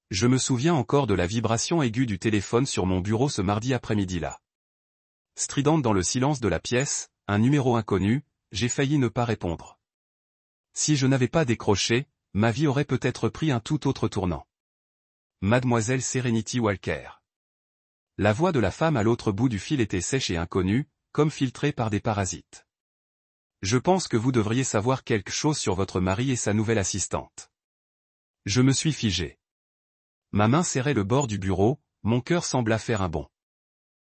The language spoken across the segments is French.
Je me souviens encore de la vibration aiguë du téléphone sur mon bureau ce mardi après-midi-là. Stridente dans le silence de la pièce, un numéro inconnu, j'ai failli ne pas répondre. Si je n'avais pas décroché, ma vie aurait peut-être pris un tout autre tournant. Mademoiselle Serenity Walker. La voix de la femme à l'autre bout du fil était sèche et inconnue, comme filtrée par des parasites. Je pense que vous devriez savoir quelque chose sur votre mari et sa nouvelle assistante. Je me suis figé. Ma main serrait le bord du bureau, mon cœur sembla faire un bond.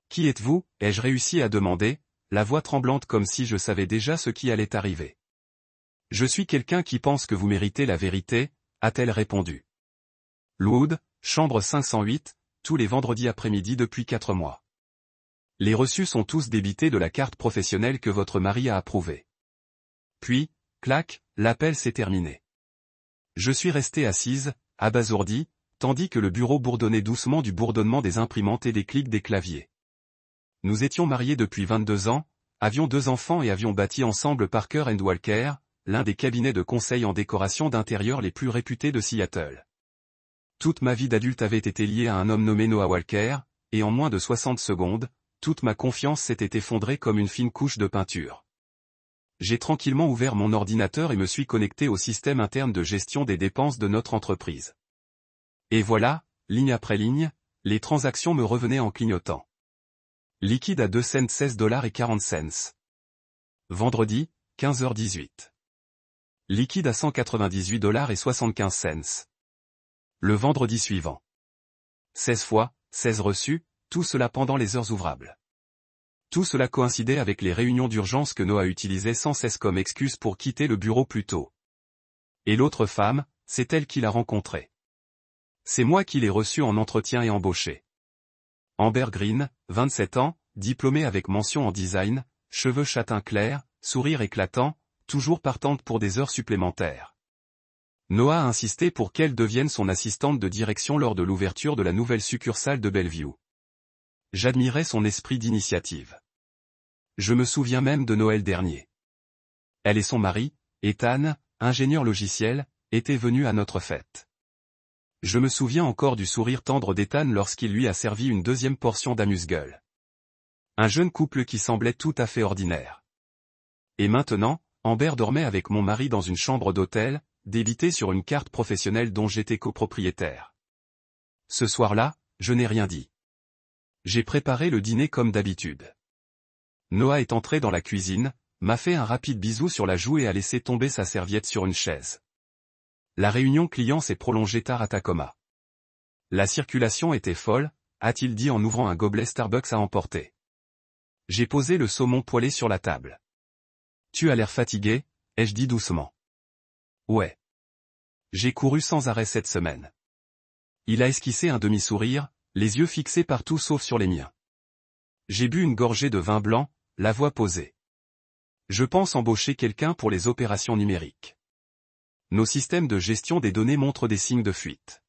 Qui êtes-vous, ai-je réussi à demander, la voix tremblante comme si je savais déjà ce qui allait arriver. Je suis quelqu'un qui pense que vous méritez la vérité, a-t-elle répondu. Loud, chambre 508, tous les vendredis après-midi depuis 4 mois. Les reçus sont tous débités de la carte professionnelle que votre mari a approuvée. Puis, clac, l'appel s'est terminé. Je suis resté assise, abasourdie, tandis que le bureau bourdonnait doucement du bourdonnement des imprimantes et des clics des claviers. Nous étions mariés depuis 22 ans, avions 2 enfants et avions bâti ensemble Parker & Walker, l'un des cabinets de conseil en décoration d'intérieur les plus réputés de Seattle. Toute ma vie d'adulte avait été liée à un homme nommé Noah Walker, et en moins de 60 secondes, toute ma confiance s'était effondrée comme une fine couche de peinture. J'ai tranquillement ouvert mon ordinateur et me suis connecté au système interne de gestion des dépenses de notre entreprise. Et voilà, ligne après ligne, les transactions me revenaient en clignotant. Liquide à 2 cents 16,40 $. Vendredi, 15h18. Liquide à 198,75 $. Le vendredi suivant. 16 fois, 16 reçus, tout cela pendant les heures ouvrables. Tout cela coïncidait avec les réunions d'urgence que Noah utilisait sans cesse comme excuse pour quitter le bureau plus tôt. Et l'autre femme, c'est elle qui l'a rencontrée. C'est moi qui l'ai reçue en entretien et embauchée. Amber Green, 27 ans, diplômée avec mention en design, cheveux châtain clair, sourire éclatant, toujours partante pour des heures supplémentaires. Noah a insisté pour qu'elle devienne son assistante de direction lors de l'ouverture de la nouvelle succursale de Bellevue. J'admirais son esprit d'initiative. Je me souviens même de Noël dernier. Elle et son mari, Ethan, ingénieur logiciel, étaient venus à notre fête. Je me souviens encore du sourire tendre d'Ethan lorsqu'il lui a servi une deuxième portion d'amuse-gueule. Un jeune couple qui semblait tout à fait ordinaire. Et maintenant, Amber dormait avec mon mari dans une chambre d'hôtel, débitée sur une carte professionnelle dont j'étais copropriétaire. Ce soir-là, je n'ai rien dit. J'ai préparé le dîner comme d'habitude. Noah est entré dans la cuisine, m'a fait un rapide bisou sur la joue et a laissé tomber sa serviette sur une chaise. La réunion client s'est prolongée tard à Tacoma. La circulation était folle, a-t-il dit en ouvrant un gobelet Starbucks à emporter. J'ai posé le saumon poêlé sur la table. Tu as l'air fatigué, ai-je dit doucement. Ouais. J'ai couru sans arrêt cette semaine. Il a esquissé un demi-sourire, les yeux fixés partout sauf sur les miens. J'ai bu une gorgée de vin blanc, la voix posée. Je pense embaucher quelqu'un pour les opérations numériques. Nos systèmes de gestion des données montrent des signes de fuite.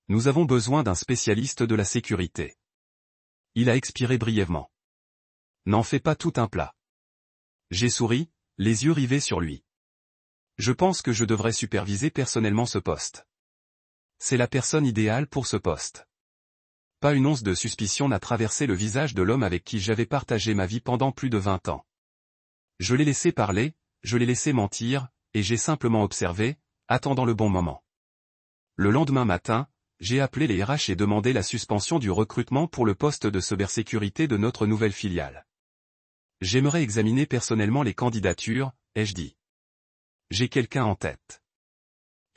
Nous avons besoin d'un spécialiste de la sécurité. Il a expiré brièvement. N'en fais pas tout un plat. J'ai souri, les yeux rivés sur lui. Je pense que je devrais superviser personnellement ce poste. C'est la personne idéale pour ce poste. Pas une once de suspicion n'a traversé le visage de l'homme avec qui j'avais partagé ma vie pendant plus de 20 ans. Je l'ai laissé parler, je l'ai laissé mentir, et j'ai simplement observé, attendant le bon moment. Le lendemain matin, j'ai appelé les RH et demandé la suspension du recrutement pour le poste de cybersécurité de notre nouvelle filiale. J'aimerais examiner personnellement les candidatures, ai-je dit. J'ai quelqu'un en tête.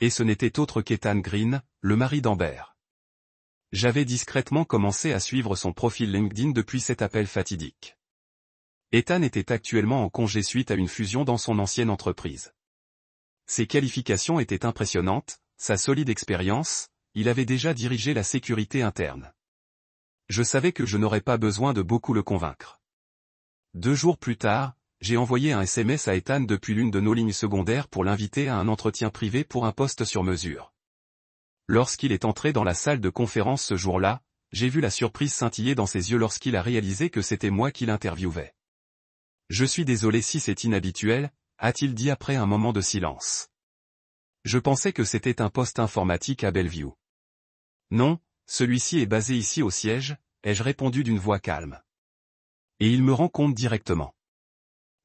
Et ce n'était autre qu'Ethan Green, le mari d'Amber. J'avais discrètement commencé à suivre son profil LinkedIn depuis cet appel fatidique. Ethan était actuellement en congé suite à une fusion dans son ancienne entreprise. Ses qualifications étaient impressionnantes, sa solide expérience, il avait déjà dirigé la sécurité interne. Je savais que je n'aurais pas besoin de beaucoup le convaincre. 2 jours plus tard, j'ai envoyé un SMS à Ethan depuis l'une de nos lignes secondaires pour l'inviter à un entretien privé pour un poste sur mesure. Lorsqu'il est entré dans la salle de conférence ce jour-là, j'ai vu la surprise scintiller dans ses yeux lorsqu'il a réalisé que c'était moi qui l'interviewais. Je suis désolé si c'est inhabituel, a-t-il dit après un moment de silence. Je pensais que c'était un poste informatique à Bellevue. Non, celui-ci est basé ici au siège, ai-je répondu d'une voix calme. Et il me rend compte directement.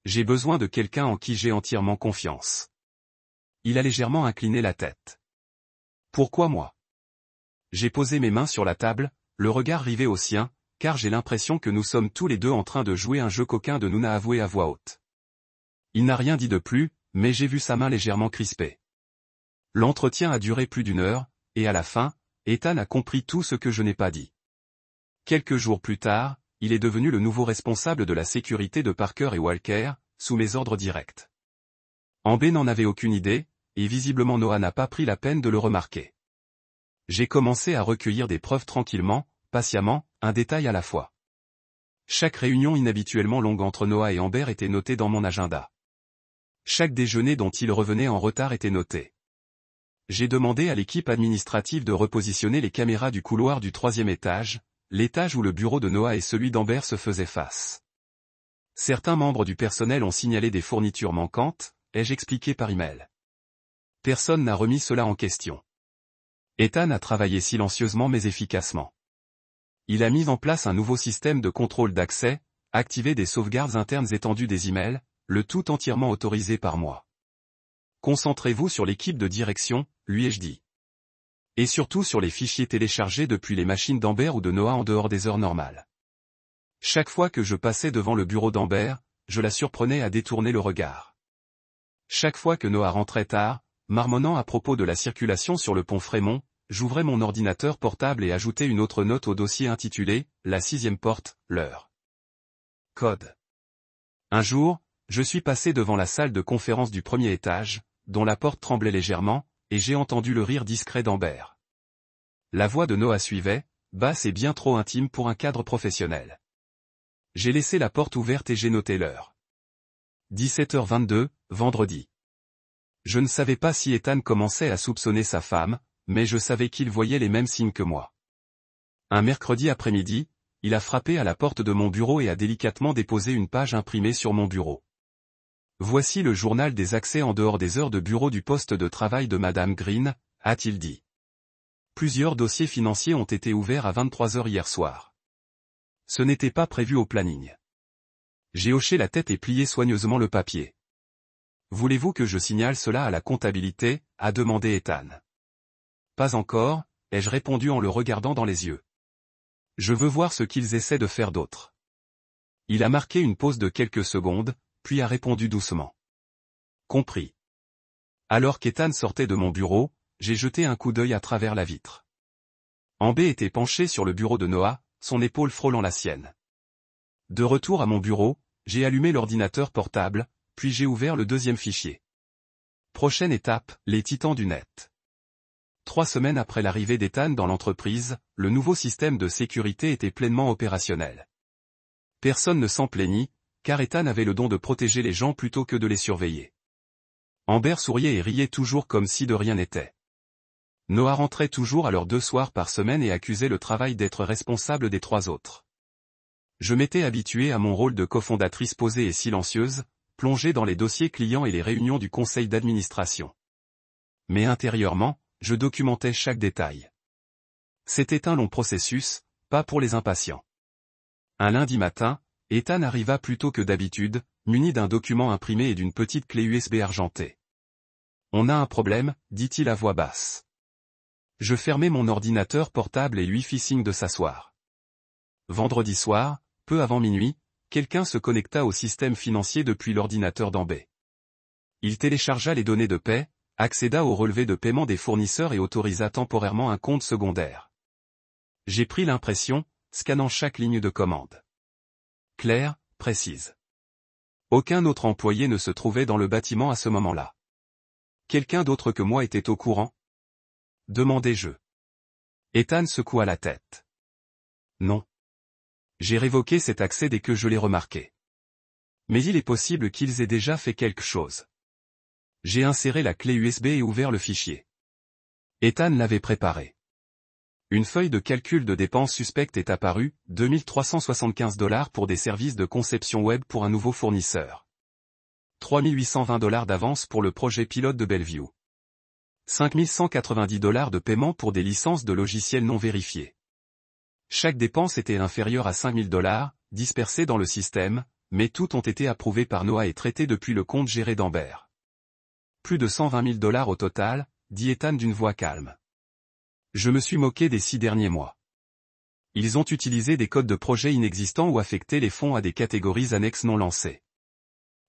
J'ai besoin de quelqu'un en qui j'ai entièrement confiance. Il a légèrement incliné la tête. Pourquoi moi? J'ai posé mes mains sur la table, le regard rivé au sien, car j'ai l'impression que nous sommes tous les deux en train de jouer un jeu coquin de Nuna avoué à voix haute. Il n'a rien dit de plus, mais j'ai vu sa main légèrement crispée. L'entretien a duré plus d'1 heure, et à la fin, Ethan a compris tout ce que je n'ai pas dit. Quelques jours plus tard, il est devenu le nouveau responsable de la sécurité de Parker et Walker, sous mes ordres directs. Amber n'en avait aucune idée, et visiblement Noah n'a pas pris la peine de le remarquer. J'ai commencé à recueillir des preuves tranquillement, patiemment, un détail à la fois. Chaque réunion inhabituellement longue entre Noah et Amber était notée dans mon agenda. Chaque déjeuner dont il revenait en retard était noté. J'ai demandé à l'équipe administrative de repositionner les caméras du couloir du 3e étage, l'étage où le bureau de Noah et celui d'Amber se faisaient face. Certains membres du personnel ont signalé des fournitures manquantes, ai-je expliqué par email. Personne n'a remis cela en question. Ethan a travaillé silencieusement mais efficacement. Il a mis en place un nouveau système de contrôle d'accès, activé des sauvegardes internes étendues des emails, le tout entièrement autorisé par moi. Concentrez-vous sur l'équipe de direction, lui ai-je dit. Et surtout sur les fichiers téléchargés depuis les machines d'Amber ou de Noah en dehors des heures normales. Chaque fois que je passais devant le bureau d'Amber, je la surprenais à détourner le regard. Chaque fois que Noah rentrait tard, marmonnant à propos de la circulation sur le pont Frémont, j'ouvrais mon ordinateur portable et ajoutais une autre note au dossier intitulé « La 6e porte, l'heure ». Code. Un jour, je suis passé devant la salle de conférence du 1er étage, dont la porte tremblait légèrement, et j'ai entendu le rire discret d'Amber. La voix de Noah suivait, basse et bien trop intime pour un cadre professionnel. J'ai laissé la porte ouverte et j'ai noté l'heure. 17h22, vendredi. Je ne savais pas si Ethan commençait à soupçonner sa femme, mais je savais qu'il voyait les mêmes signes que moi. Un mercredi après-midi, il a frappé à la porte de mon bureau et a délicatement déposé une page imprimée sur mon bureau. Voici le journal des accès en dehors des heures de bureau du poste de travail de Madame Green, a-t-il dit. Plusieurs dossiers financiers ont été ouverts à 23h hier soir. Ce n'était pas prévu au planning. J'ai hoché la tête et plié soigneusement le papier. Voulez-vous que je signale cela à la comptabilité, a demandé Ethan. Pas encore, ai-je répondu en le regardant dans les yeux. Je veux voir ce qu'ils essaient de faire d'autre. Il a marqué une pause de quelques secondes, puis a répondu doucement. Compris. Alors qu'Ethan sortait de mon bureau, j'ai jeté un coup d'œil à travers la vitre. Amber était penché sur le bureau de Noah, son épaule frôlant la sienne. De retour à mon bureau, j'ai allumé l'ordinateur portable, puis j'ai ouvert le 2e fichier. Prochaine étape, les titans du net. 3 semaines après l'arrivée d'Ethan dans l'entreprise, le nouveau système de sécurité était pleinement opérationnel. Personne ne s'en plaignit, car Ethan avait le don de protéger les gens plutôt que de les surveiller. Amber souriait et riait toujours comme si de rien n'était. Noah rentrait toujours à l'heure 2 soirs par semaine et accusait le travail d'être responsable des 3 autres. Je m'étais habitué à mon rôle de cofondatrice posée et silencieuse, plongée dans les dossiers clients et les réunions du conseil d'administration. Mais intérieurement, je documentais chaque détail. C'était un long processus, pas pour les impatients. Un lundi matin, Ethan arriva plus tôt que d'habitude, muni d'un document imprimé et d'une petite clé USB argentée. « On a un problème », dit-il à voix basse. Je fermai mon ordinateur portable et lui fis signe de s'asseoir. Vendredi soir, peu avant minuit, quelqu'un se connecta au système financier depuis l'ordinateur d'Amber. Il téléchargea les données de paie, accéda au relevé de paiement des fournisseurs et autorisa temporairement un compte secondaire. J'ai pris l'impression, scannant chaque ligne de commande. Claire, précise. Aucun autre employé ne se trouvait dans le bâtiment à ce moment-là. Quelqu'un d'autre que moi était au courant? Demandai-je. Ethan secoua la tête. Non. J'ai révoqué cet accès dès que je l'ai remarqué. Mais il est possible qu'ils aient déjà fait quelque chose. J'ai inséré la clé USB et ouvert le fichier. Ethan l'avait préparé. Une feuille de calcul de dépenses suspectes est apparue, $2375 pour des services de conception web pour un nouveau fournisseur. $3820 d'avance pour le projet pilote de Bellevue. $5190 de paiement pour des licences de logiciels non vérifiées. Chaque dépense était inférieure à $5000, dispersées dans le système, mais toutes ont été approuvées par Noah et traitées depuis le compte géré d'Amber. Plus de $120 000 au total, dit Ethan d'une voix calme. Je me suis moqué des 6 derniers mois. Ils ont utilisé des codes de projet inexistants ou affecté les fonds à des catégories annexes non lancées.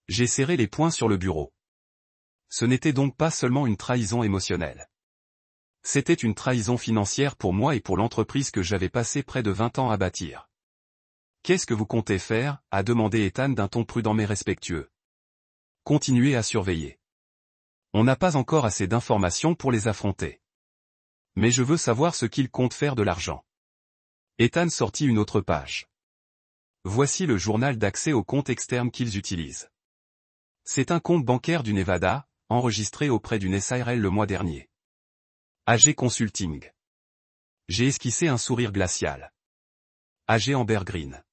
J'ai serré les poings sur le bureau. Ce n'était donc pas seulement une trahison émotionnelle. C'était une trahison financière pour moi et pour l'entreprise que j'avais passé près de 20 ans à bâtir. Qu'est-ce que vous comptez faire, a demandé Ethan d'un ton prudent mais respectueux. Continuez à surveiller. On n'a pas encore assez d'informations pour les affronter. Mais je veux savoir ce qu'ils comptent faire de l'argent. Ethan sortit une autre page. Voici le journal d'accès au compte externe qu'ils utilisent. C'est un compte bancaire du Nevada, enregistré auprès d'une SARL le mois dernier. AG Consulting. J'ai esquissé un sourire glacial. AG Amber Green.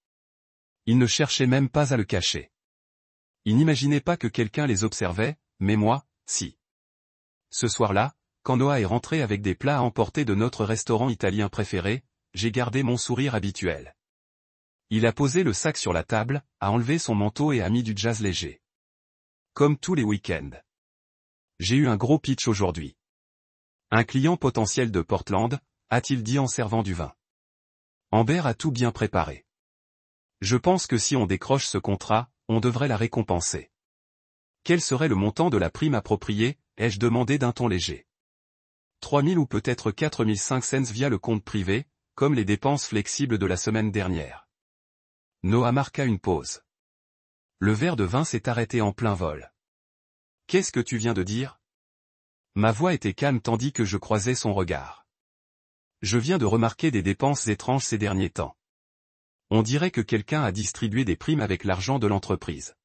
Ils ne cherchaient même pas à le cacher. Ils n'imaginaient pas que quelqu'un les observait, mais moi, si. Ce soir-là, quand Noah est rentré avec des plats à emporter de notre restaurant italien préféré, j'ai gardé mon sourire habituel. Il a posé le sac sur la table, a enlevé son manteau et a mis du jazz léger. Comme tous les week-ends. J'ai eu un gros pitch aujourd'hui. Un client potentiel de Portland, a-t-il dit en servant du vin. Amber a tout bien préparé. Je pense que si on décroche ce contrat, on devrait la récompenser. Quel serait le montant de la prime appropriée, ai-je demandé d'un ton léger. 3000 ou peut-être 4500 via le compte privé, comme les dépenses flexibles de la semaine dernière. Noah marqua une pause. Le verre de vin s'est arrêté en plein vol. Qu'est-ce que tu viens de dire? Ma voix était calme tandis que je croisais son regard. Je viens de remarquer des dépenses étranges ces derniers temps. On dirait que quelqu'un a distribué des primes avec l'argent de l'entreprise.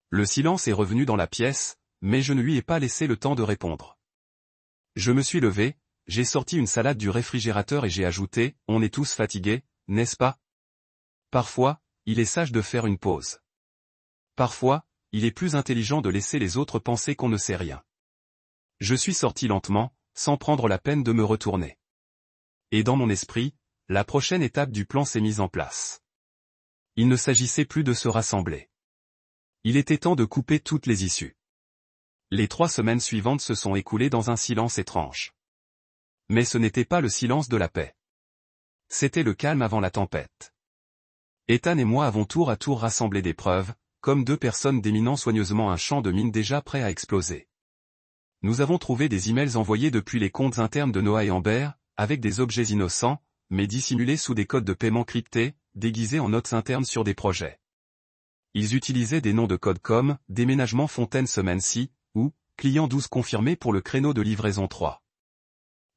Le silence est revenu dans la pièce, mais je ne lui ai pas laissé le temps de répondre. Je me suis levé, j'ai sorti une salade du réfrigérateur et j'ai ajouté, on est tous fatigués, n'est-ce pas? Parfois, il est sage de faire une pause. Parfois, il est plus intelligent de laisser les autres penser qu'on ne sait rien. Je suis sorti lentement, sans prendre la peine de me retourner. Et dans mon esprit, la prochaine étape du plan s'est mise en place. Il ne s'agissait plus de se rassembler. Il était temps de couper toutes les issues. Les 3 semaines suivantes se sont écoulées dans un silence étrange. Mais ce n'était pas le silence de la paix. C'était le calme avant la tempête. Ethan et moi avons tour à tour rassemblé des preuves, comme 2 personnes déminant soigneusement un champ de mine déjà prêt à exploser. Nous avons trouvé des emails envoyés depuis les comptes internes de Noah et Amber, avec des objets innocents, mais dissimulés sous des codes de paiement cryptés, déguisés en notes internes sur des projets. Ils utilisaient des noms de codes comme « Déménagement Fontaine semaine-ci » ou « Client 12 confirmé pour le créneau de livraison 3 ».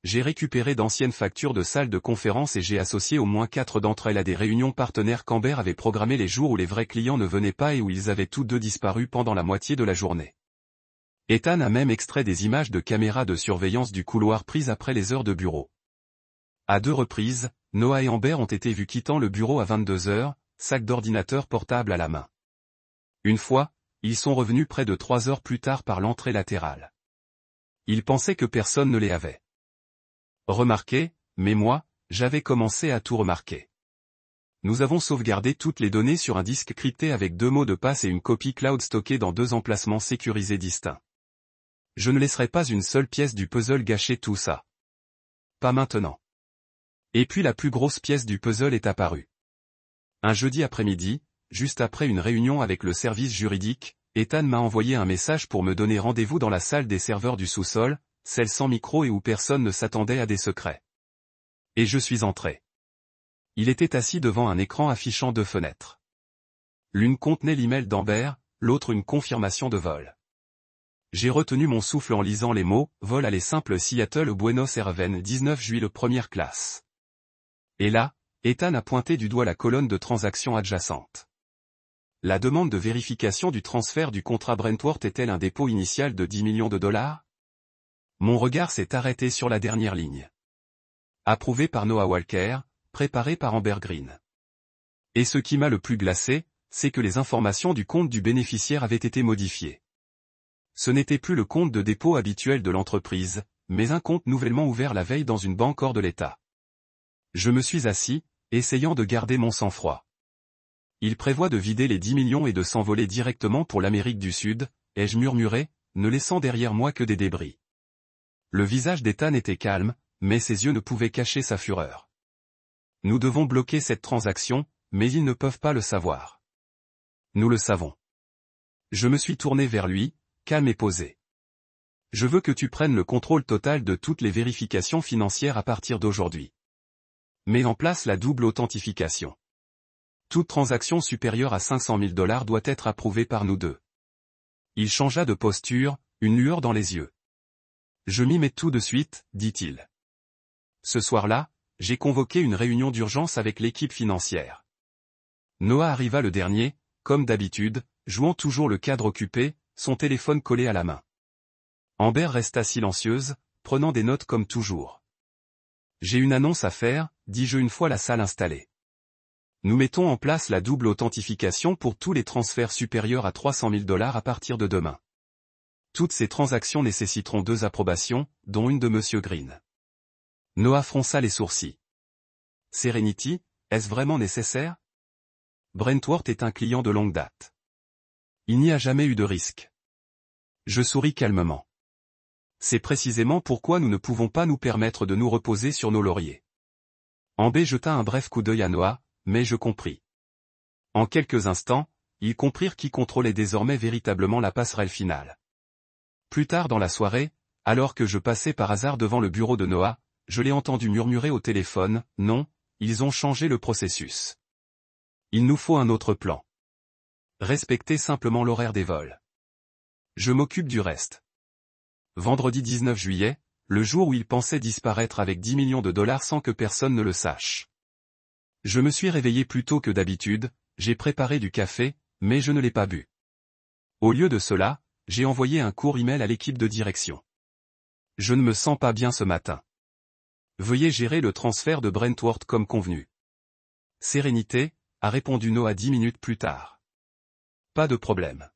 J'ai récupéré d'anciennes factures de salles de conférence et j'ai associé au moins 4 d'entre elles à des réunions partenaires qu'Amber avait programmées les jours où les vrais clients ne venaient pas et où ils avaient tous 2 disparu pendant la moitié de la journée. Ethan a même extrait des images de caméras de surveillance du couloir prises après les heures de bureau. À 2 reprises, Noah et Amber ont été vus quittant le bureau à 22 heures, sac d'ordinateur portable à la main. Une fois, ils sont revenus près de 3 heures plus tard par l'entrée latérale. Ils pensaient que personne ne les avait remarqués, mais moi, j'avais commencé à tout remarquer. Nous avons sauvegardé toutes les données sur un disque crypté avec 2 mots de passe et une copie cloud stockée dans 2 emplacements sécurisés distincts. Je ne laisserai pas une seule pièce du puzzle gâcher tout ça. Pas maintenant. Et puis la plus grosse pièce du puzzle est apparue. Un jeudi après-midi, juste après une réunion avec le service juridique, Ethan m'a envoyé un message pour me donner rendez-vous dans la salle des serveurs du sous-sol, celle sans micro et où personne ne s'attendait à des secrets. Et je suis entré. Il était assis devant un écran affichant 2 fenêtres. L'une contenait l'email d'Amber, l'autre une confirmation de vol. J'ai retenu mon souffle en lisant les mots « Vol aller simple Seattle Buenos Aires 19 juillet première classe ». Et là, Ethan a pointé du doigt la colonne de transactions adjacente. La demande de vérification du transfert du contrat Brentworth est-elle un dépôt initial de 10 millions de dollars? Mon regard s'est arrêté sur la dernière ligne. Approuvé par Noah Walker, préparé par Amber Green. Et ce qui m'a le plus glacé, c'est que les informations du compte du bénéficiaire avaient été modifiées. Ce n'était plus le compte de dépôt habituel de l'entreprise, mais un compte nouvellement ouvert la veille dans une banque hors de l'État. Je me suis assis, essayant de garder mon sang-froid. Il prévoit de vider les 10 millions et de s'envoler directement pour l'Amérique du Sud, ai-je murmuré, ne laissant derrière moi que des débris. Le visage d'Ethan était calme, mais ses yeux ne pouvaient cacher sa fureur. Nous devons bloquer cette transaction, mais ils ne peuvent pas le savoir. Nous le savons. Je me suis tourné vers lui, calme et posé. Je veux que tu prennes le contrôle total de toutes les vérifications financières à partir d'aujourd'hui. Mets en place la double authentification. Toute transaction supérieure à 500 000 $ doit être approuvée par nous deux. Il changea de posture, une lueur dans les yeux. Je m'y mets tout de suite, dit-il. Ce soir-là, j'ai convoqué une réunion d'urgence avec l'équipe financière. Noah arriva le dernier, comme d'habitude, jouant toujours le cadre occupé, son téléphone collé à la main. Amber resta silencieuse, prenant des notes comme toujours. J'ai une annonce à faire, dis-je une fois la salle installée. Nous mettons en place la double authentification pour tous les transferts supérieurs à 300 000 $ à partir de demain. Toutes ces transactions nécessiteront 2 approbations, dont une de M. Green. Noah fronça les sourcils. Serenity, est-ce vraiment nécessaire? Brentworth est un client de longue date. Il n'y a jamais eu de risque. Je souris calmement. C'est précisément pourquoi nous ne pouvons pas nous permettre de nous reposer sur nos lauriers. Amber jeta un bref coup d'œil à Noah, mais je compris. En quelques instants, ils comprirent qui contrôlait désormais véritablement la passerelle finale. Plus tard dans la soirée, alors que je passais par hasard devant le bureau de Noah, je l'ai entendu murmurer au téléphone, « Non, ils ont changé le processus. Il nous faut un autre plan. Respectez simplement l'horaire des vols. Je m'occupe du reste. » Vendredi 19 juillet, le jour où il pensait disparaître avec 10 millions de $ sans que personne ne le sache. Je me suis réveillé plus tôt que d'habitude, j'ai préparé du café, mais je ne l'ai pas bu. Au lieu de cela, j'ai envoyé un court email à l'équipe de direction. Je ne me sens pas bien ce matin. Veuillez gérer le transfert de Brentworth comme convenu. Sérénité, a répondu Noah 10 minutes plus tard. Pas de problème.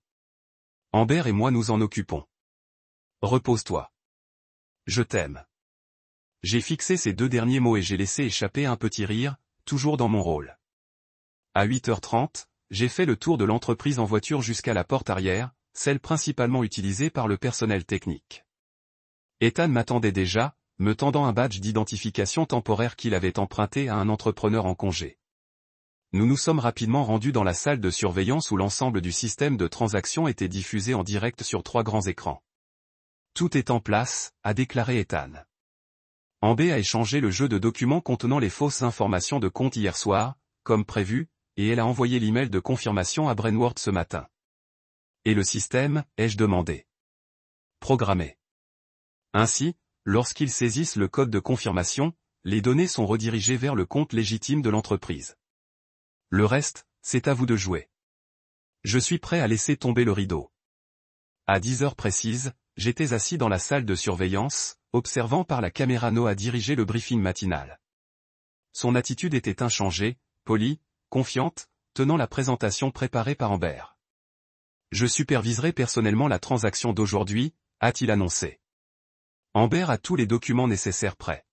Amber et moi nous en occupons. Repose-toi. Je t'aime. J'ai fixé ces 2 derniers mots et j'ai laissé échapper un petit rire, toujours dans mon rôle. À 8h30, j'ai fait le tour de l'entreprise en voiture jusqu'à la porte arrière, celle principalement utilisée par le personnel technique. Ethan m'attendait déjà, me tendant un badge d'identification temporaire qu'il avait emprunté à un entrepreneur en congé. Nous nous sommes rapidement rendus dans la salle de surveillance où l'ensemble du système de transaction était diffusé en direct sur 3 grands écrans. Tout est en place, a déclaré Ethan. Amber a échangé le jeu de documents contenant les fausses informations de compte hier soir, comme prévu, et elle a envoyé l'email de confirmation à Brentworth ce matin. Et le système, ai-je demandé. Programmé. Ainsi, lorsqu'ils saisissent le code de confirmation, les données sont redirigées vers le compte légitime de l'entreprise. Le reste, c'est à vous de jouer. Je suis prêt à laisser tomber le rideau. À 10 heures précises, j'étais assis dans la salle de surveillance, observant par la caméra Noah diriger le briefing matinal. Son attitude était inchangée, polie, confiante, tenant la présentation préparée par Amber. Je superviserai personnellement la transaction d'aujourd'hui, a-t-il annoncé. Amber a tous les documents nécessaires prêts.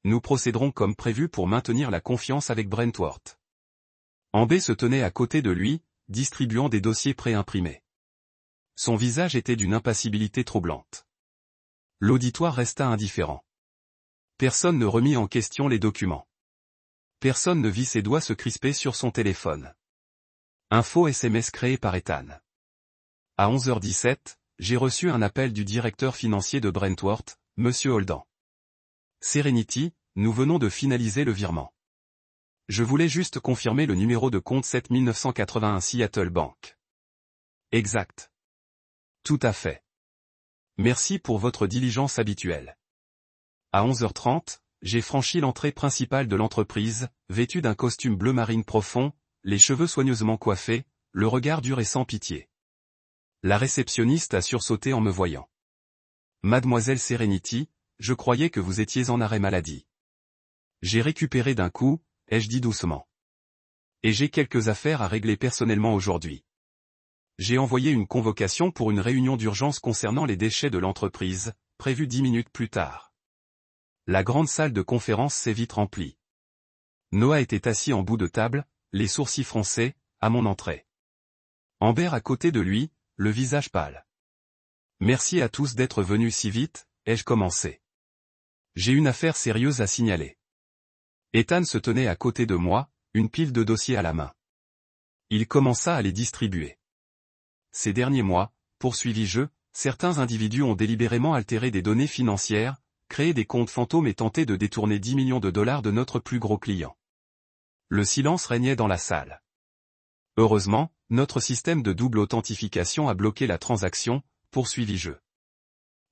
Nous procéderons comme prévu pour maintenir la confiance avec Brentworth. Amber se tenait à côté de lui, distribuant des dossiers préimprimés. Son visage était d'une impassibilité troublante. L'auditoire resta indifférent. Personne ne remit en question les documents. Personne ne vit ses doigts se crisper sur son téléphone. Un faux SMS créé par Ethan. À 11h17, j'ai reçu un appel du directeur financier de Brentworth, M. Holden. Serenity, nous venons de finaliser le virement. Je voulais juste confirmer le numéro de compte 7981 Seattle Bank. Exact. Tout à fait. Merci pour votre diligence habituelle. À 11h30, j'ai franchi l'entrée principale de l'entreprise, vêtu d'un costume bleu marine profond, les cheveux soigneusement coiffés, le regard dur et sans pitié. La réceptionniste a sursauté en me voyant. Mademoiselle Serenity, je croyais que vous étiez en arrêt maladie. J'ai récupéré d'un coup, ai-je dit doucement. Et j'ai quelques affaires à régler personnellement aujourd'hui. J'ai envoyé une convocation pour une réunion d'urgence concernant les déchets de l'entreprise, prévu 10 minutes plus tard. La grande salle de conférence s'est vite remplie. Noah était assis en bout de table, les sourcils froncés, à mon entrée. Amber à côté de lui, le visage pâle. Merci à tous d'être venus si vite, ai-je commencé. J'ai une affaire sérieuse à signaler. Ethan se tenait à côté de moi, une pile de dossiers à la main. Il commença à les distribuer. Ces derniers mois, poursuivis-je, certains individus ont délibérément altéré des données financières, créé des comptes fantômes et tenté de détourner 10 millions de dollars de notre plus gros client. Le silence régnait dans la salle. Heureusement, notre système de double authentification a bloqué la transaction, poursuivis-je.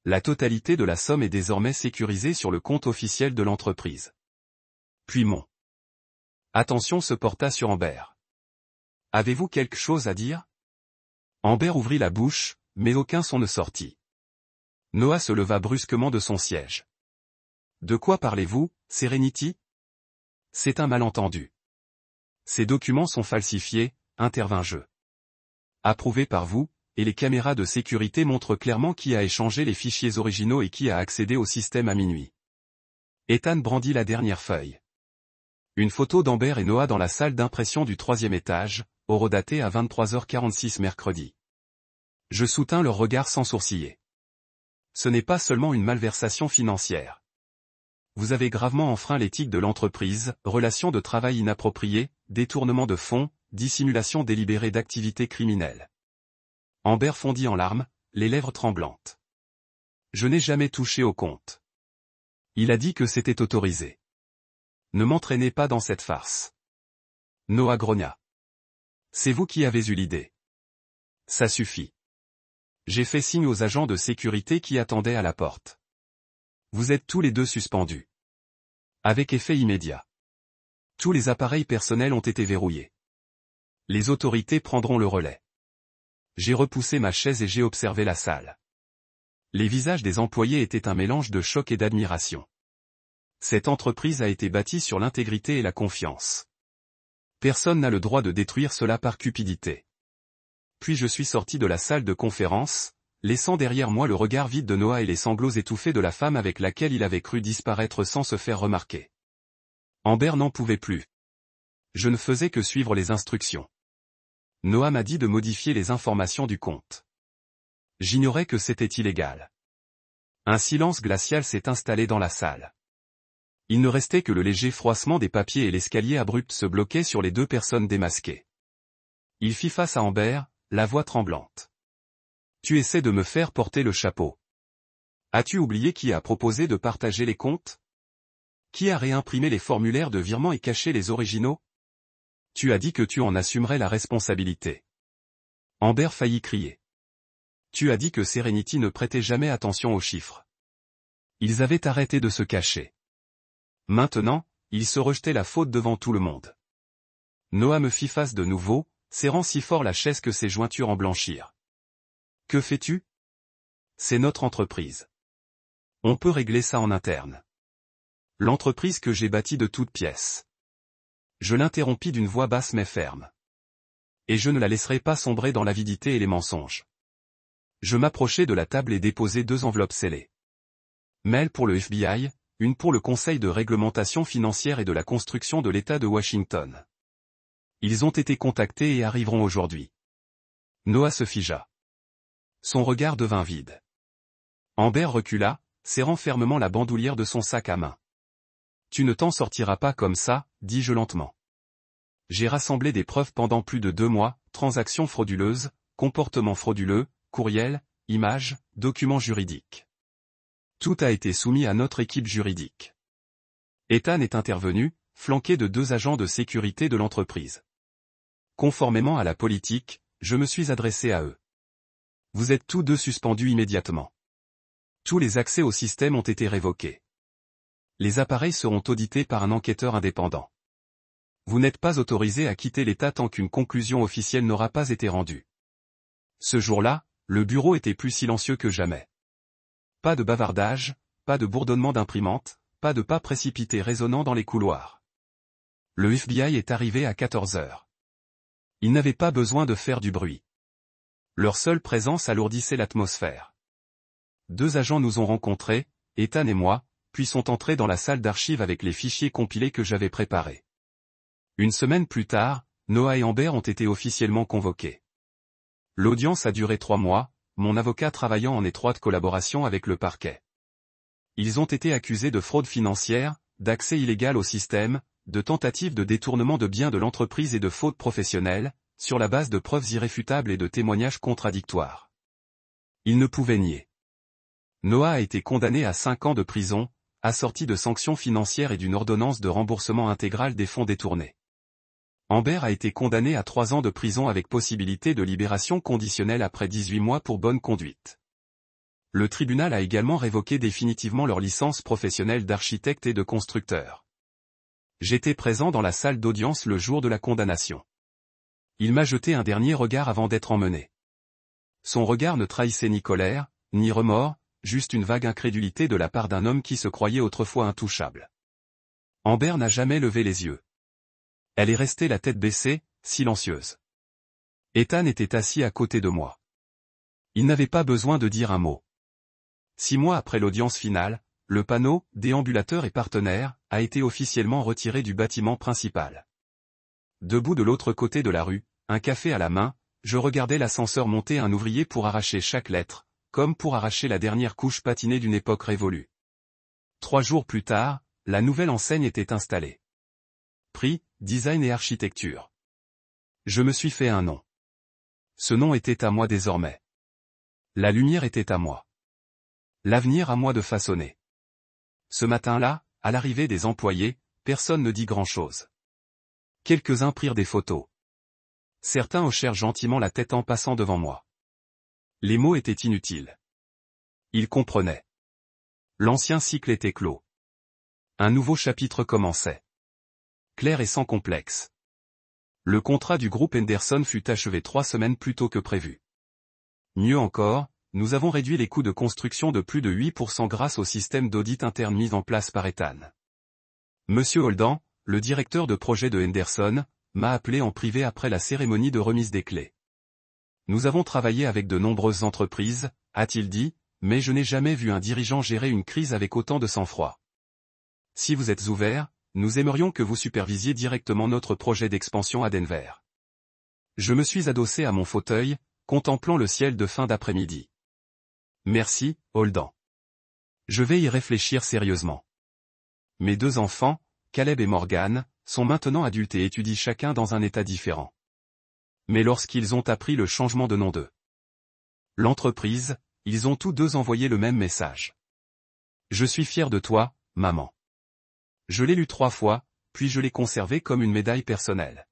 La totalité de la somme est désormais sécurisée sur le compte officiel de l'entreprise. Puis mon attention se porta sur Amber. Avez-vous quelque chose à dire? Amber ouvrit la bouche, mais aucun son ne sortit. Noah se leva brusquement de son siège. De quoi parlez-vous, Serenity? C'est un malentendu. Ces documents sont falsifiés, intervins-je. Approuvés par vous, et les caméras de sécurité montrent clairement qui a échangé les fichiers originaux et qui a accédé au système à minuit. Ethan brandit la dernière feuille. Une photo d'Amber et Noah dans la salle d'impression du 3e étage, horodatée à 23h46 mercredi. Je soutins leur regard sans sourciller. Ce n'est pas seulement une malversation financière. Vous avez gravement enfreint l'éthique de l'entreprise, relations de travail inappropriées, détournement de fonds, dissimulation délibérée d'activités criminelles. Amber fondit en larmes, les lèvres tremblantes. Je n'ai jamais touché au compte. Il a dit que c'était autorisé. Ne m'entraînez pas dans cette farce. Noah grogna. C'est vous qui avez eu l'idée. Ça suffit. J'ai fait signe aux agents de sécurité qui attendaient à la porte. Vous êtes tous les deux suspendus. Avec effet immédiat. Tous les appareils personnels ont été verrouillés. Les autorités prendront le relais. J'ai repoussé ma chaise et j'ai observé la salle. Les visages des employés étaient un mélange de choc et d'admiration. Cette entreprise a été bâtie sur l'intégrité et la confiance. Personne n'a le droit de détruire cela par cupidité. Puis je suis sorti de la salle de conférence, laissant derrière moi le regard vide de Noah et les sanglots étouffés de la femme avec laquelle il avait cru disparaître sans se faire remarquer. Amber n'en pouvait plus. Je ne faisais que suivre les instructions. Noah m'a dit de modifier les informations du compte. J'ignorais que c'était illégal. Un silence glacial s'est installé dans la salle. Il ne restait que le léger froissement des papiers et l'escalier abrupt se bloquait sur les deux personnes démasquées. Il fit face à Amber, la voix tremblante. Tu essaies de me faire porter le chapeau. As-tu oublié qui a proposé de partager les comptes? Qui a réimprimé les formulaires de virement et caché les originaux? Tu as dit que tu en assumerais la responsabilité. Amber faillit crier. Tu as dit que Serenity ne prêtait jamais attention aux chiffres. Ils avaient arrêté de se cacher. Maintenant, ils se rejetaient la faute devant tout le monde. Noah me fit face de nouveau, serrant si fort la chaise que ses jointures en blanchirent. Que fais-tu? C'est notre entreprise. On peut régler ça en interne. L'entreprise que j'ai bâtie de toutes pièces. Je l'interrompis d'une voix basse mais ferme. Et je ne la laisserai pas sombrer dans l'avidité et les mensonges. Je m'approchai de la table et déposai 2 enveloppes scellées. Mail pour le FBI, une pour le Conseil de réglementation financière et de la construction de l'État de Washington. Ils ont été contactés et arriveront aujourd'hui. Noah se figea. Son regard devint vide. Amber recula, serrant fermement la bandoulière de son sac à main. Tu ne t'en sortiras pas comme ça, dis-je lentement. J'ai rassemblé des preuves pendant plus de 2 mois, transactions frauduleuses, comportements frauduleux, courriels, images, documents juridiques. Tout a été soumis à notre équipe juridique. Ethan est intervenu, flanqué de 2 agents de sécurité de l'entreprise. Conformément à la politique, je me suis adressé à eux. Vous êtes tous 2 suspendus immédiatement. Tous les accès au système ont été révoqués. Les appareils seront audités par un enquêteur indépendant. Vous n'êtes pas autorisé à quitter l'État tant qu'une conclusion officielle n'aura pas été rendue. Ce jour-là, le bureau était plus silencieux que jamais. Pas de bavardage, pas de bourdonnement d'imprimante, pas de pas précipités résonnant dans les couloirs. Le FBI est arrivé à 14 heures. Ils n'avaient pas besoin de faire du bruit. Leur seule présence alourdissait l'atmosphère. 2 agents nous ont rencontrés, Ethan et moi, puis sont entrés dans la salle d'archives avec les fichiers compilés que j'avais préparés. Une semaine plus tard, Noah et Amber ont été officiellement convoqués. L'audience a duré 3 mois, mon avocat travaillant en étroite collaboration avec le parquet. Ils ont été accusés de fraude financière, d'accès illégal au système, de tentative de détournement de biens de l'entreprise et de faute professionnelle, sur la base de preuves irréfutables et de témoignages contradictoires. Ils ne pouvaient nier. Noah a été condamné à 5 ans de prison, assorti de sanctions financières et d'une ordonnance de remboursement intégral des fonds détournés. Amber a été condamné à 3 ans de prison avec possibilité de libération conditionnelle après 18 mois pour bonne conduite. Le tribunal a également révoqué définitivement leur licence professionnelle d'architecte et de constructeur. J'étais présent dans la salle d'audience le jour de la condamnation. Il m'a jeté un dernier regard avant d'être emmené. Son regard ne trahissait ni colère, ni remords, juste une vague incrédulité de la part d'un homme qui se croyait autrefois intouchable. Amber n'a jamais levé les yeux. Elle est restée la tête baissée, silencieuse. Ethan était assis à côté de moi. Il n'avait pas besoin de dire un mot. 6 mois après l'audience finale, le panneau « Déambulateur et partenaire » a été officiellement retiré du bâtiment principal. Debout de l'autre côté de la rue, un café à la main, je regardais l'ascenseur monter un ouvrier pour arracher chaque lettre, comme pour arracher la dernière couche patinée d'une époque révolue. 3 jours plus tard, la nouvelle enseigne était installée. Prix, design et architecture. Je me suis fait un nom. Ce nom était à moi désormais. La lumière était à moi. L'avenir à moi de façonner. Ce matin-là, à l'arrivée des employés, personne ne dit grand-chose. Quelques-uns prirent des photos. Certains hochèrent gentiment la tête en passant devant moi. Les mots étaient inutiles. Ils comprenaient. L'ancien cycle était clos. Un nouveau chapitre commençait. Clair et sans complexe. Le contrat du groupe Henderson fut achevé 3 semaines plus tôt que prévu. Mieux encore, nous avons réduit les coûts de construction de plus de 8% grâce au système d'audit interne mis en place par Ethan. Monsieur Holden, le directeur de projet de Henderson, m'a appelé en privé après la cérémonie de remise des clés. Nous avons travaillé avec de nombreuses entreprises, a-t-il dit, mais je n'ai jamais vu un dirigeant gérer une crise avec autant de sang-froid. Si vous êtes ouvert, nous aimerions que vous supervisiez directement notre projet d'expansion à Denver. Je me suis adossé à mon fauteuil, contemplant le ciel de fin d'après-midi. Merci, Holden. Je vais y réfléchir sérieusement. Mes 2 enfants, Caleb et Morgan, sont maintenant adultes et étudient chacun dans un état différent. Mais lorsqu'ils ont appris le changement de nom de l'entreprise, ils ont tous 2 envoyé le même message. Je suis fier de toi, maman. Je l'ai lu 3 fois, puis je l'ai conservé comme une médaille personnelle.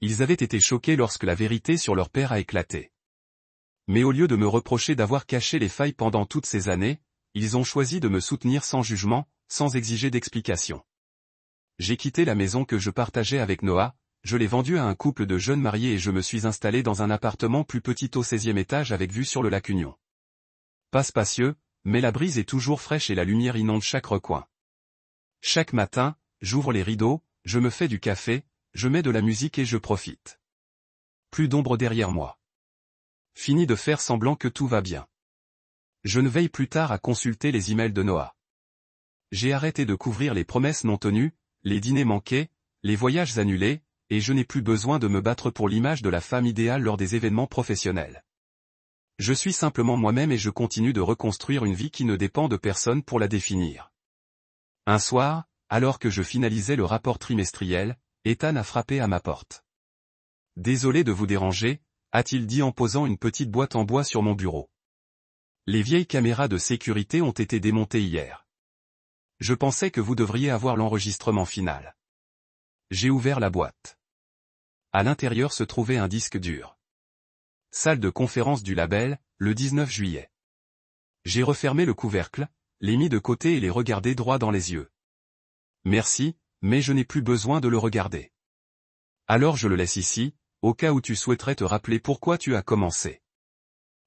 Ils avaient été choqués lorsque la vérité sur leur père a éclaté. Mais au lieu de me reprocher d'avoir caché les failles pendant toutes ces années, ils ont choisi de me soutenir sans jugement, sans exiger d'explication. J'ai quitté la maison que je partageais avec Noah, je l'ai vendue à un couple de jeunes mariés et je me suis installé dans un appartement plus petit au 16e étage avec vue sur le lac Union. Pas spacieux, mais la brise est toujours fraîche et la lumière inonde chaque recoin. Chaque matin, j'ouvre les rideaux, je me fais du café, je mets de la musique et je profite. Plus d'ombre derrière moi. Fini de faire semblant que tout va bien. Je ne veille plus tard à consulter les emails de Noah. J'ai arrêté de couvrir les promesses non tenues, les dîners manqués, les voyages annulés, et je n'ai plus besoin de me battre pour l'image de la femme idéale lors des événements professionnels. Je suis simplement moi-même et je continue de reconstruire une vie qui ne dépend de personne pour la définir. Un soir, alors que je finalisais le rapport trimestriel, Ethan a frappé à ma porte. « Désolé de vous déranger », a-t-il dit en posant une petite boîte en bois sur mon bureau. Les vieilles caméras de sécurité ont été démontées hier. Je pensais que vous devriez avoir l'enregistrement final. J'ai ouvert la boîte. À l'intérieur se trouvait un disque dur. Salle de conférence du label, le 19 juillet. J'ai refermé le couvercle, l'ai mis de côté et l'ai regardé droit dans les yeux. Merci, mais je n'ai plus besoin de le regarder. Alors je le laisse ici, au cas où tu souhaiterais te rappeler pourquoi tu as commencé.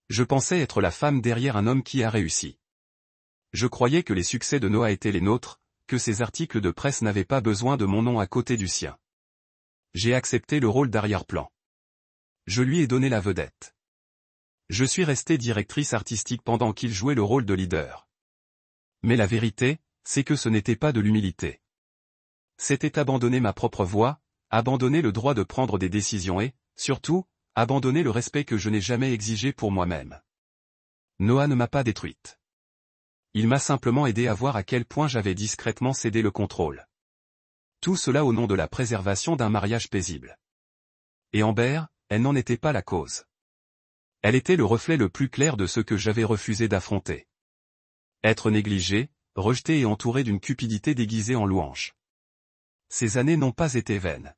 Je pensais être la femme derrière un homme qui a réussi. Je croyais que les succès de Noah étaient les nôtres, que ces articles de presse n'avaient pas besoin de mon nom à côté du sien. J'ai accepté le rôle d'arrière-plan. Je lui ai donné la vedette. Je suis restée directrice artistique pendant qu'il jouait le rôle de leader. Mais la vérité, c'est que ce n'était pas de l'humilité. C'était abandonner ma propre voix, abandonner le droit de prendre des décisions et, surtout, abandonner le respect que je n'ai jamais exigé pour moi-même. Noah ne m'a pas détruite. Il m'a simplement aidé à voir à quel point j'avais discrètement cédé le contrôle. Tout cela au nom de la préservation d'un mariage paisible. Et Amber, elle n'en était pas la cause. Elle était le reflet le plus clair de ce que j'avais refusé d'affronter. Être négligé, rejeté et entouré d'une cupidité déguisée en louange. Ces années n'ont pas été vaines.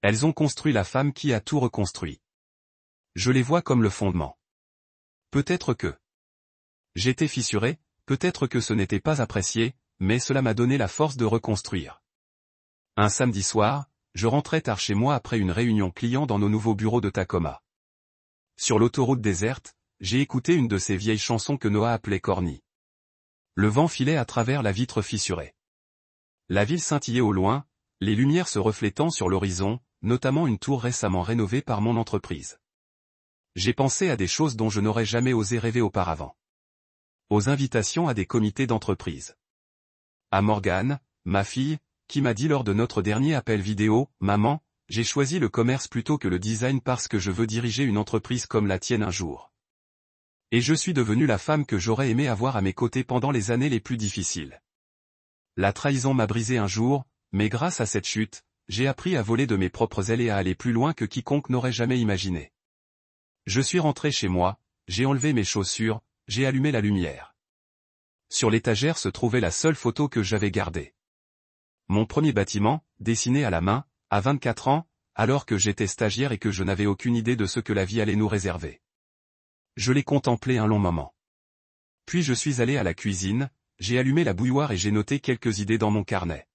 Elles ont construit la femme qui a tout reconstruit. Je les vois comme le fondement. Peut-être que j'étais fissuré, peut-être que ce n'était pas apprécié, mais cela m'a donné la force de reconstruire. Un samedi soir, je rentrais tard chez moi après une réunion client dans nos nouveaux bureaux de Tacoma. Sur l'autoroute déserte, j'ai écouté une de ces vieilles chansons que Noah appelait corny. Le vent filait à travers la vitre fissurée. La ville scintillait au loin, les lumières se reflétant sur l'horizon, notamment une tour récemment rénovée par mon entreprise. J'ai pensé à des choses dont je n'aurais jamais osé rêver auparavant. Aux invitations à des comités d'entreprise. À Morgane, ma fille, qui m'a dit lors de notre dernier appel vidéo, « Maman, j'ai choisi le commerce plutôt que le design parce que je veux diriger une entreprise comme la tienne un jour. Et je suis devenue la femme que j'aurais aimé avoir à mes côtés pendant les années les plus difficiles. La trahison m'a brisé un jour, mais grâce à cette chute, j'ai appris à voler de mes propres ailes et à aller plus loin que quiconque n'aurait jamais imaginé. Je suis rentré chez moi, j'ai enlevé mes chaussures, j'ai allumé la lumière. Sur l'étagère se trouvait la seule photo que j'avais gardée. Mon premier bâtiment, dessiné à la main, à 24 ans, alors que j'étais stagiaire et que je n'avais aucune idée de ce que la vie allait nous réserver. Je l'ai contemplé un long moment. Puis je suis allé à la cuisine, j'ai allumé la bouilloire et j'ai noté quelques idées dans mon carnet.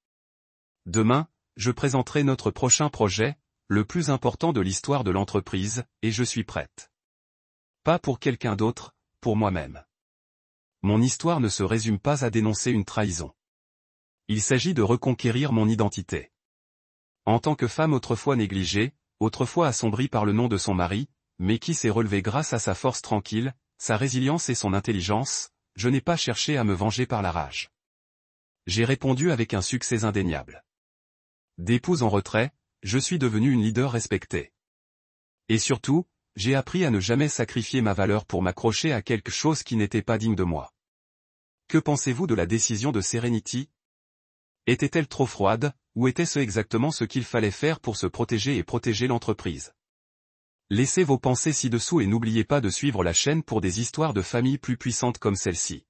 Demain, je présenterai notre prochain projet, le plus important de l'histoire de l'entreprise, et je suis prête. Pas pour quelqu'un d'autre, pour moi-même. Mon histoire ne se résume pas à dénoncer une trahison. Il s'agit de reconquérir mon identité. En tant que femme autrefois négligée, autrefois assombrie par le nom de son mari, mais qui s'est relevée grâce à sa force tranquille, sa résilience et son intelligence, je n'ai pas cherché à me venger par la rage. J'ai répondu avec un succès indéniable. D'épouse en retrait, je suis devenue une leader respectée. Et surtout, j'ai appris à ne jamais sacrifier ma valeur pour m'accrocher à quelque chose qui n'était pas digne de moi. Que pensez-vous de la décision de Serenity? Était-elle trop froide, ou était-ce exactement ce qu'il fallait faire pour se protéger et protéger l'entreprise? Laissez vos pensées ci-dessous et n'oubliez pas de suivre la chaîne pour des histoires de famille plus puissantes comme celle-ci.